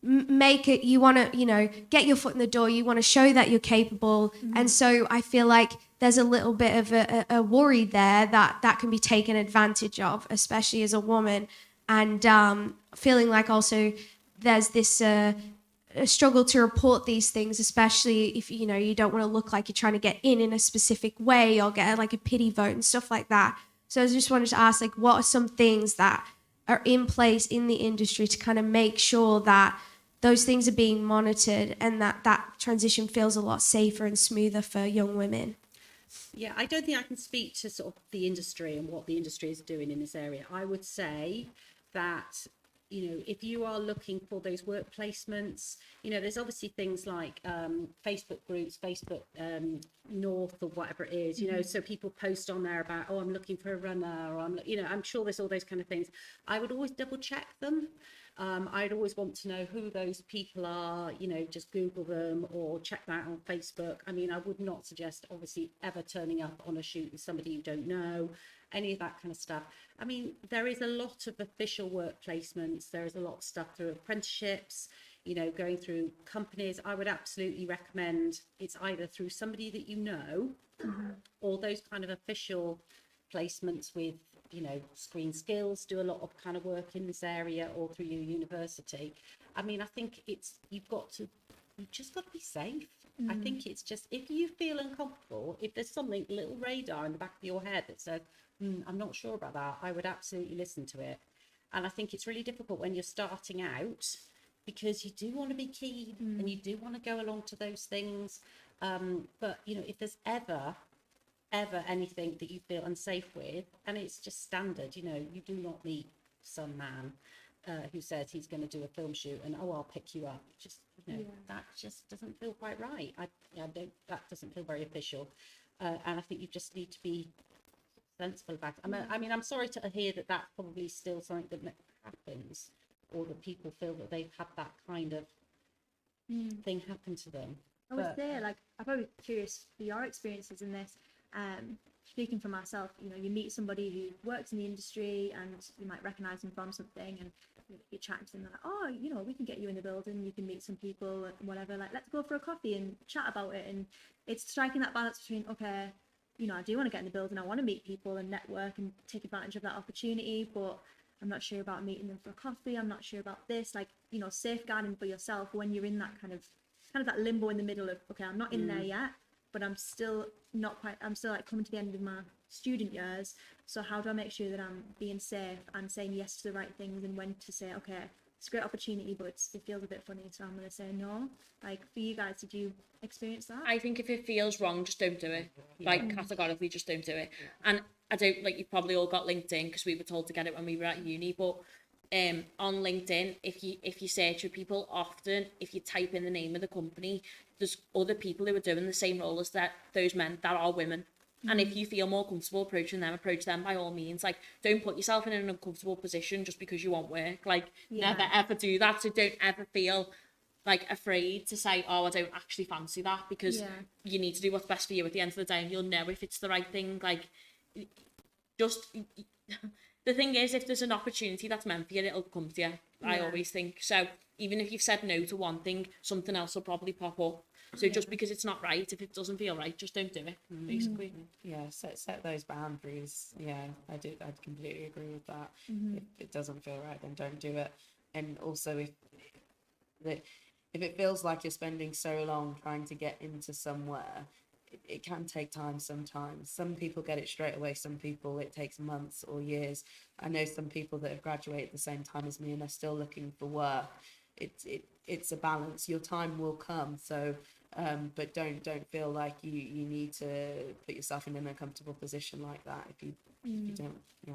make it, you want to, you know, get your foot in the door, you want to show that you're capable. And so I feel like there's a little bit of a worry there that can be taken advantage of, especially as a woman, and feeling like also there's this a struggle to report these things, especially if, you know, you don't want to look like you're trying to get in a specific way or get like a pity vote and stuff like that. So I just wanted to ask, like, what are some things that are in place in the industry to kind of make sure that those things are being monitored and that transition feels a lot safer and smoother for young women? Yeah, I don't think I can speak to sort of the industry and what the industry is doing in this area. I would say that, you know, if you are looking for those work placements, you know, there's obviously things like Facebook groups, Facebook North or whatever it is, you know, so people post on there about, oh, I'm looking for a runner, or I'm, you know, I'm sure there's all those kind of things. I would always double check them. I'd always want to know who those people are, you know, just Google them or check that on Facebook. I mean, I would not suggest, obviously, ever turning up on a shoot with somebody you don't know, any of that kind of stuff. I mean, there is a lot of official work placements. There is a lot of stuff through apprenticeships, you know, going through companies. I would absolutely recommend it's either through somebody that you know or those kind of official placements with, you know, Screen Skills do a lot of kind of work in this area, or through your university. I mean, I think you've just got to be safe. I think it's just, if you feel uncomfortable, if there's something, a little radar in the back of your head that says, I'm not sure about that, I would absolutely listen to it. And I think it's really difficult when you're starting out, because you do want to be keen and you do want to go along to those things. But, you know, if there's ever anything that you feel unsafe with, and it's just standard, you know, you do not meet some man who says he's going to do a film shoot and, oh, I'll pick you up. Just, you know, that just doesn't feel quite right. I don't, that doesn't feel very official. And I think you just need to be sensible about it. I mean, I'm sorry to hear that that's probably still something that happens, or that people feel that they've had that kind of thing happen to them. I would say, like, I'm probably curious for your experiences in this. Speaking for myself, you know, you meet somebody who works in the industry and you might recognize them from something, and you're chatting to them, like, oh, you know, we can get you in the building, you can meet some people and whatever, like, let's go for a coffee and chat about it. And it's striking that balance between, okay, you know, I do want to get in the building, I want to meet people and network and take advantage of that opportunity, but I'm not sure about meeting them for a coffee, I'm not sure about this, like, you know, safeguarding for yourself when you're in that kind of that limbo in the middle of, okay, I'm not in there yet, but I'm still not quite, I'm still like coming to the end of my student years. So how do I make sure that I'm being safe and saying yes to the right things, and when to say, okay, it's a great opportunity, but it feels a bit funny, so I'm going to say no. Like, for you guys, did you experience that? I think if it feels wrong, just don't do it. Like, categorically, just don't do it. And I don't, like, you've probably all got LinkedIn, because we were told to get it when we were at uni, but on LinkedIn, if you search for people, often if you type in the name of the company, there's other people who are doing the same role as those men that are women. And if you feel more comfortable approaching them, approach them by all means. Like, don't put yourself in an uncomfortable position just because you want work. Like, never ever do that. So don't ever feel like afraid to say, oh, I don't actually fancy that, because you need to do what's best for you at the end of the day, and you'll know if it's the right thing. Like, just the thing is, if there's an opportunity that's meant for you, it'll come to you. I always think so. Even if you've said no to one thing, something else will probably pop up. So just because it's not right, if it doesn't feel right, just don't do it, basically. Yeah, set those boundaries. Yeah, I'd completely agree with that. If it doesn't feel right, then don't do it. And also, if it feels like you're spending so long trying to get into somewhere, it can take time sometimes. Some people get it straight away, some people it takes months or years. I know some people that have graduated at the same time as me and are still looking for work. It's a balance. Your time will come, so but don't feel like you need to put yourself in an uncomfortable position like that if you don't. Yeah.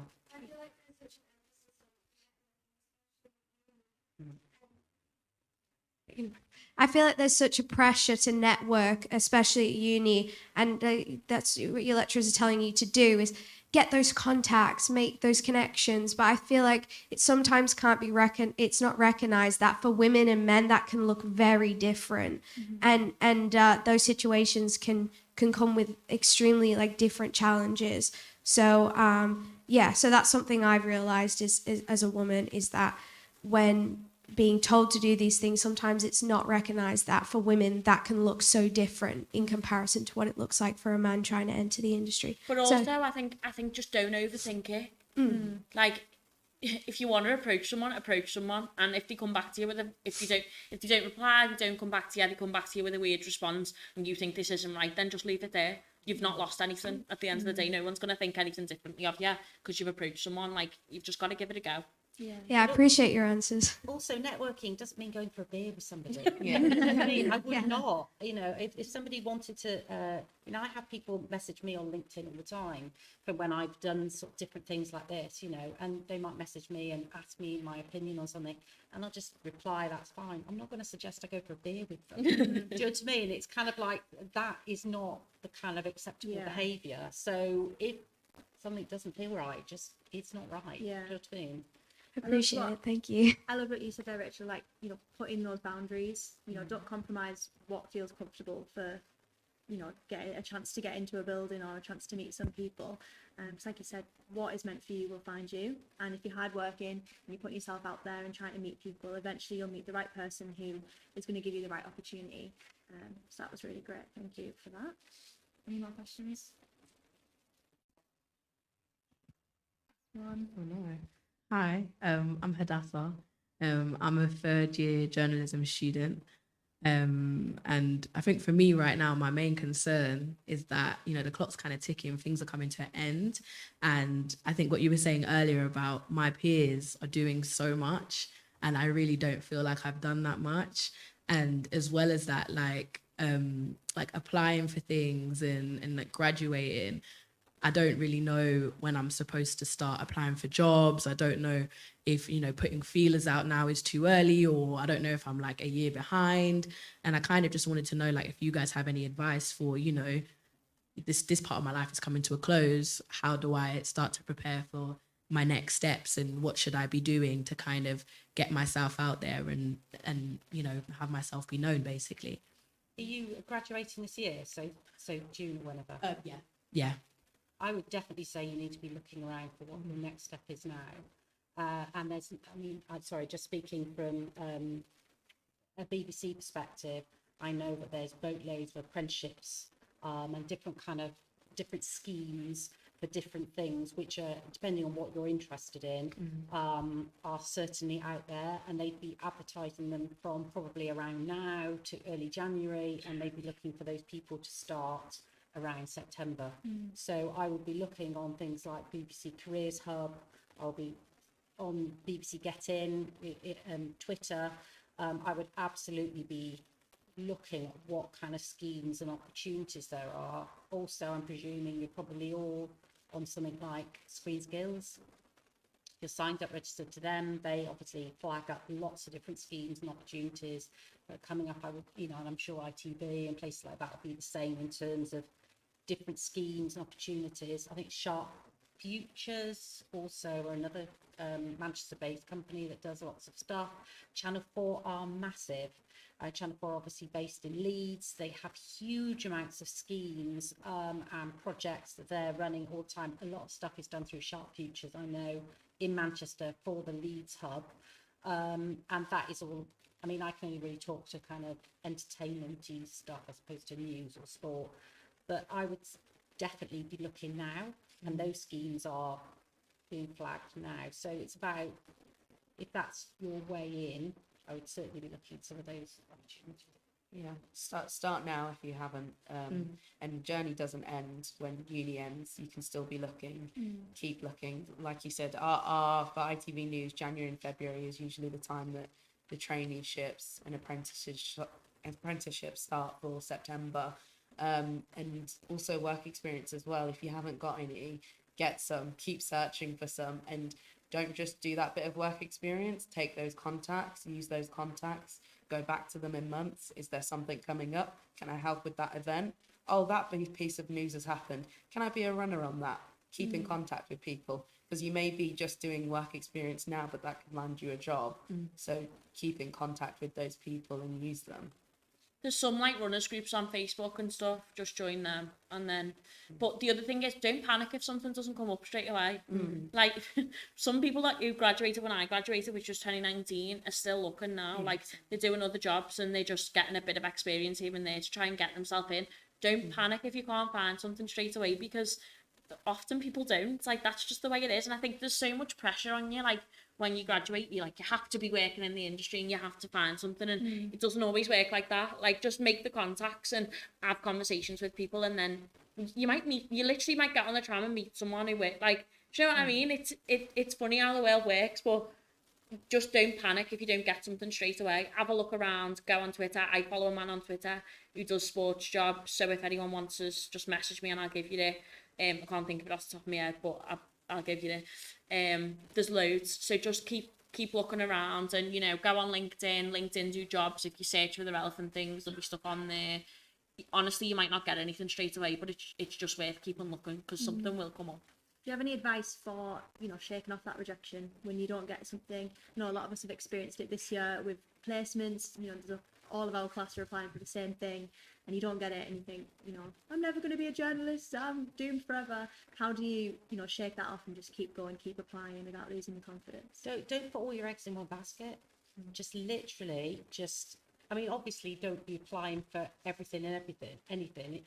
I feel like there's such a pressure to network, especially at uni, and that's what your lecturers are telling you to do, is get those contacts, make those connections. But I feel like it sometimes can't be it's not recognized that for women and men that can look very different, and those situations can come with extremely like different challenges. So so that's something I've realized is as a woman, is that when being told to do these things, sometimes it's not recognized that for women that can look so different in comparison to what it looks like for a man trying to enter the industry. But also, I think just don't overthink it. Like, if you want to approach someone, and if they come back to you with if they don't reply, they don't come back to you, they come back to you with a weird response, and you think this isn't right, then just leave it there. You've not lost anything. At the end of the day, no one's going to think anything differently of you because you've approached someone. Like, you've just got to give it a go. Yeah, I appreciate your answers. Also, networking doesn't mean going for a beer with somebody. I would not. You know, if somebody wanted to, I have people message me on LinkedIn all the time for when I've done sort of different things like this, you know, and they might message me and ask me my opinion on something, and I'll just reply, that's fine. I'm not going to suggest I go for a beer with them. Do you know what I mean? It's kind of like, that is not the kind of acceptable behaviour. So if something doesn't feel right, it's not right. Do you know what I mean? Appreciate it. Thank you. I love what you said there, Rachel. Like, you know, putting those boundaries. You know, don't compromise what feels comfortable for, you know, getting a chance to get into a building or a chance to meet some people. It's like you said, what is meant for you will find you. And if you're hardworking and you put yourself out there and trying to meet people, eventually you'll meet the right person who is going to give you the right opportunity. So that was really great. Thank you for that. Any more questions? One. Oh no. Hi, I'm Hadassah. I'm a third year journalism student. And I think for me right now, my main concern is that, you know, the clock's kind of ticking, things are coming to an end. And I think what you were saying earlier about my peers are doing so much and I really don't feel like I've done that much. And as well as that, like applying for things and like graduating, I don't really know when I'm supposed to start applying for jobs. I don't know if, you know, putting feelers out now is too early, or I don't know if I'm like a year behind. And I kind of just wanted to know, like, if you guys have any advice for, you know, this part of my life is coming to a close. How do I start to prepare for my next steps, and what should I be doing to kind of get myself out there and you know, have myself be known, basically. Are you graduating this year? So June, whenever? Yeah. I would definitely say you need to be looking around for what your next step is now. And there's, I mean, I'm sorry, just speaking from a BBC perspective, I know that there's boatloads of apprenticeships and different schemes for different things, which are, depending on what you're interested in, are certainly out there, and they'd be advertising them from probably around now to early January, and they'd be looking for those people to start around September. So I would be looking on things like BBC Careers Hub. I'll be on BBC Get In, Twitter. I would absolutely be looking at what kind of schemes and opportunities there are. Also, I'm presuming you're probably all on something like Screen Skills. You're signed up, registered to them. They obviously flag up lots of different schemes and opportunities that are coming up. I would, you know, and I'm sure ITV and places like that will be the same in terms of different schemes and opportunities. I think Sharp Futures also are another Manchester-based company that does lots of stuff. Channel 4 are massive. Channel 4 obviously based in Leeds. They have huge amounts of schemes and projects that they're running all the time. A lot of stuff is done through Sharp Futures, I know, in Manchester for the Leeds hub. And that is all, I mean, I can only really talk to kind of entertainment-y stuff as opposed to news or sport. But I would definitely be looking now, and those schemes are being flagged now. So it's about, if that's your way in, I would certainly be looking at some of those opportunities. Yeah, start now if you haven't. And journey doesn't end when uni ends. You can still be looking. Keep looking. Like you said, our for ITV News, January and February is usually the time that the traineeships and apprenticeships start for September. And also work experience as well. If you haven't got any, get some. Keep searching for some, and don't just do that bit of work experience. Take those contacts, use those contacts, go back to them in months. Is there something coming up? Can I help with that event? Oh, that big piece of news has happened. Can I be a runner on that? Keep in contact with people, because you may be just doing work experience now, but that could land you a job. So keep in contact with those people and use them. There's some like runners groups on Facebook and stuff, just join them. And then, but the other thing is, don't panic if something doesn't come up straight away. Like some people that who graduated when I graduated, which was 2019, are still looking now. Like they're doing other jobs and they're just getting a bit of experience here and there to try and get themselves in. Don't panic if you can't find something straight away, because often people don't. It's like, that's just the way it is. And I think there's so much pressure on you, like when you graduate, you have to be working in the industry and you have to find something, and it doesn't always work like that. Like, just make the contacts and have conversations with people, and then you literally might get on the tram and meet someone who work, like, do you know what I mean? It's funny how the world works, but just don't panic if you don't get something straight away. Have a look around, go on Twitter. I follow a man on Twitter who does sports jobs, so if anyone wants us, just message me and I'll give you the I can't think of it off the top of my head, but I'll give you the there's loads. So just keep looking around, and go on LinkedIn do jobs. If you search for the relevant things, there'll be stuff on there. Honestly, you might not get anything straight away, but it's just worth keeping looking, because something will come up. Do you have any advice for, shaking off that rejection when you don't get something? A lot of us have experienced it this year with placements. All of our class are applying for the same thing, and you don't get it, and you think, I'm never going to be a journalist, I'm doomed forever. How do you, shake that off and just keep going, keep applying without losing the confidence? Don't put all your eggs in one basket. Just literally, obviously don't be applying for anything,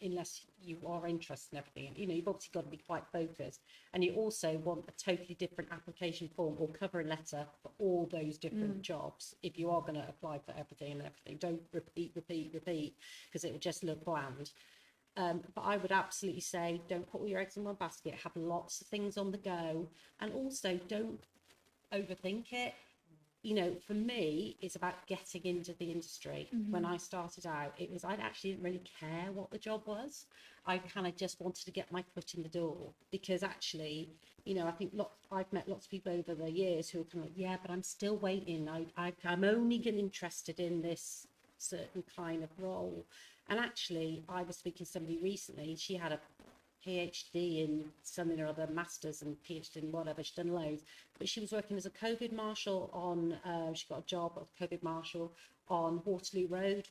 unless you are interested in everything. You've obviously got to be quite focused, and you also want a totally different application form or cover letter for all those different jobs. If you are going to apply for everything, don't repeat, because it will just look bland. But I would absolutely say, don't put all your eggs in one basket. Have lots of things on the go, and also don't overthink it. you know, for me, it's about getting into the industry. When I started out, it was, I actually didn't really care what the job was. I kind of just wanted to get my foot in the door, because actually, you know, I think I've met lots of people over the years who are kind of like, yeah, but I'm still waiting. I'm only getting interested in this certain kind of role. And actually, I was speaking to somebody recently, she had a PhD in something or other, masters and PhD in whatever, she's done loads, but she was working as a COVID marshal on, she got a job as COVID marshal on Waterloo Road,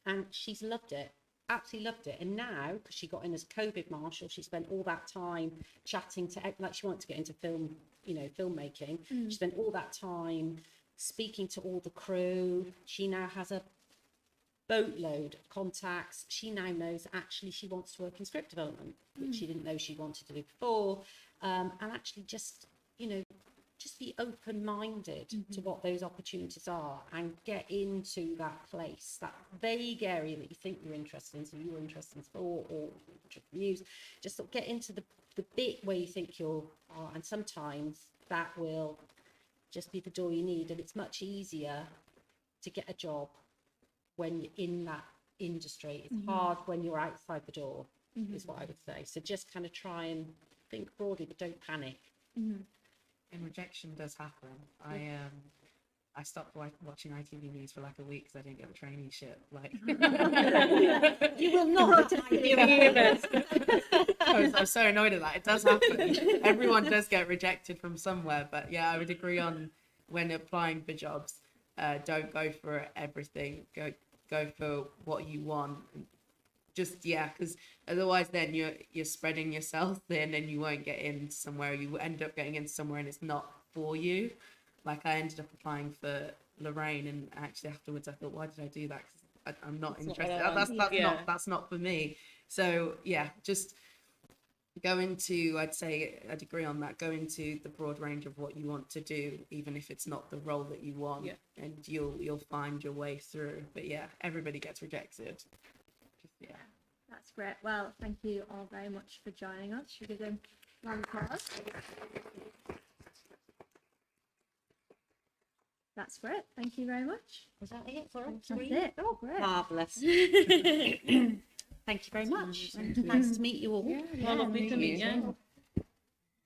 and she's loved it, absolutely loved it. And now, because she got in as COVID marshal, she spent all that time chatting to, like, she wanted to get into film, you know, filmmaking. She spent all that time speaking to all the crew. She now has a boatload of contacts. She now knows actually she wants to work in script development, which she didn't know she wanted to do before. And actually just, you know, just be open-minded to what those opportunities are, and get into that place, that vague area that you think you're interested in. So you're interested in sport or news, just sort of get into the bit where you think you're are, and sometimes that will just be the door you need. And it's much easier to get a job when you're in that industry. It's hard when you're outside the door, is what I would say. So just kind of try and think broadly, but don't panic. And rejection does happen. I stopped watching ITV News for like a week because I didn't get the traineeship. Like, You will not I'm so annoyed at that. It does happen. Everyone does get rejected from somewhere. But yeah, I would agree on when applying for jobs, don't go for everything. Go for what you want. Just, yeah, because otherwise then you're spreading yourself thin and you won't get in somewhere. You end up getting in somewhere and it's not for you. Like, I ended up applying for Lorraine, and actually afterwards I thought, why did I do that? Because I'm not interested. That's not for me. So yeah, just go into, I'd agree on that, go into the broad range of what you want to do, even if it's not the role that you want, and you'll find your way through. But yeah, everybody gets rejected. Yeah. That's great. Well, thank you all very much for joining us. Should we give them a round of applause? That's great. Thank you very much. Was that it for us? That's it. Oh, great. Marvellous. Thank you very much. Nice to meet you all. Lovely to meet you.